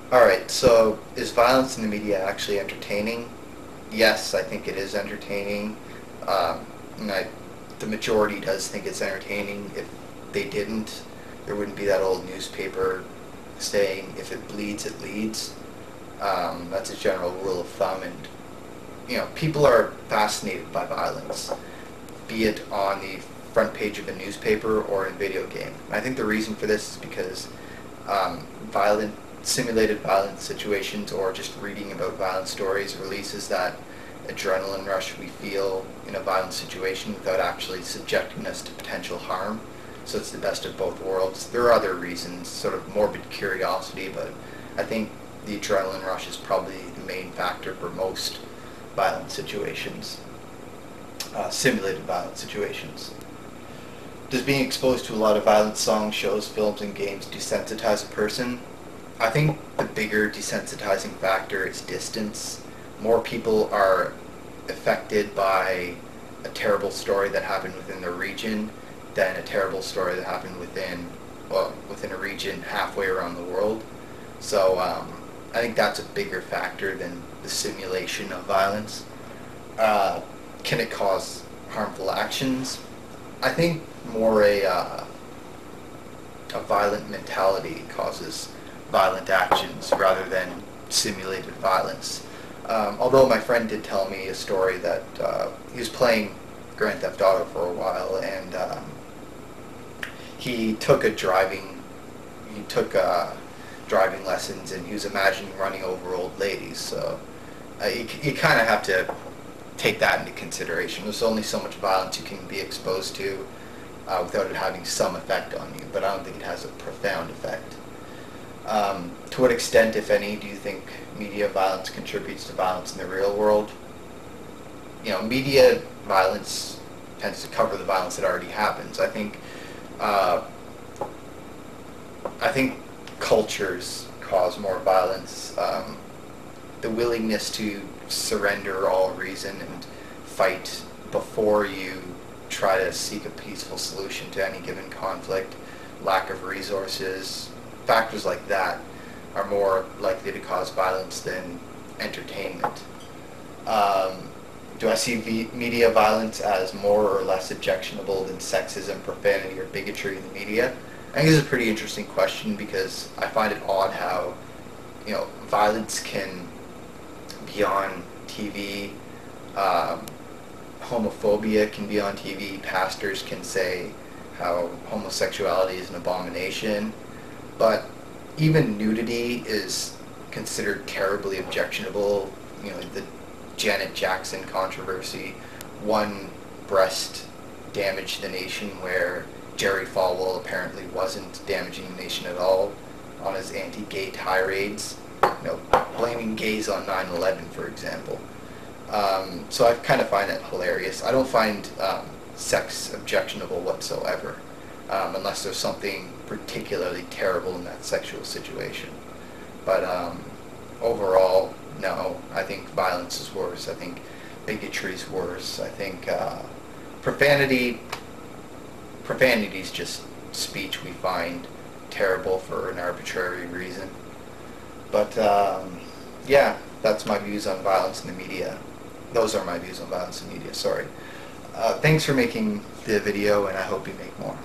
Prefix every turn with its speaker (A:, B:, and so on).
A: Alright, so is violence in the media actually entertaining? Yes, I think it is entertaining. Um, and the majority does think it's entertaining. If they didn't, there wouldn't be that old newspaper saying, if it bleeds, it leads. That's a general rule of thumb, and people are fascinated by violence, be it on the front page of a newspaper or in a video game. And I think the reason for this is because violent, simulated violent situations, or just reading about violent stories, releases that adrenaline rush we feel in a violent situation without actually subjecting us to potential harm. So it's the best of both worlds. There are other reasons, sort of morbid curiosity, but I think the adrenaline rush is probably the main factor for most violent situations, simulated violent situations. Does being exposed to a lot of violent songs, shows, films, and games desensitize a person? I think the bigger desensitizing factor is distance. More people are affected by a terrible story that happened within their region than a terrible story that happened within a region halfway around the world. So I think that's a bigger factor than the simulation of violence. Can it cause harmful actions? I think more a violent mentality causes violent actions rather than simulated violence. Although my friend did tell me a story that he was playing Grand Theft Auto for a while, and he took driving lessons, and he was imagining running over old ladies. So you kind of have to take that into consideration. There's only so much violence you can be exposed to without it having some effect on you, but I don't think it has a profound effect. To what extent, if any, do you think media violence contributes to violence in the real world? Media violence tends to cover the violence that already happens. I think cultures cause more violence. The willingness to surrender all reason and fight before you try to seek a peaceful solution to any given conflict, lack of resources, factors like that are more likely to cause violence than entertainment. Do I see media violence as more or less objectionable than sexism, profanity, or bigotry in the media? I think this is a pretty interesting question, because I find it odd how violence can be on TV, homophobia can be on TV, pastors can say how homosexuality is an abomination, but even nudity is considered terribly objectionable. The Janet Jackson controversy, one breast damaged the nation, where Jerry Falwell apparently wasn't damaging the nation at all on his anti-gay tirades, blaming gays on 9/11, for example. So I kind of find that hilarious. I don't find sex objectionable whatsoever, unless there's something particularly terrible in that sexual situation. But overall, no, I think violence is worse. I think bigotry is worse. I think profanity is just speech we find terrible for an arbitrary reason. But yeah, that's my views on violence in the media. Those are my views on violence in the media, sorry. Thanks for making the video, and I hope you make more.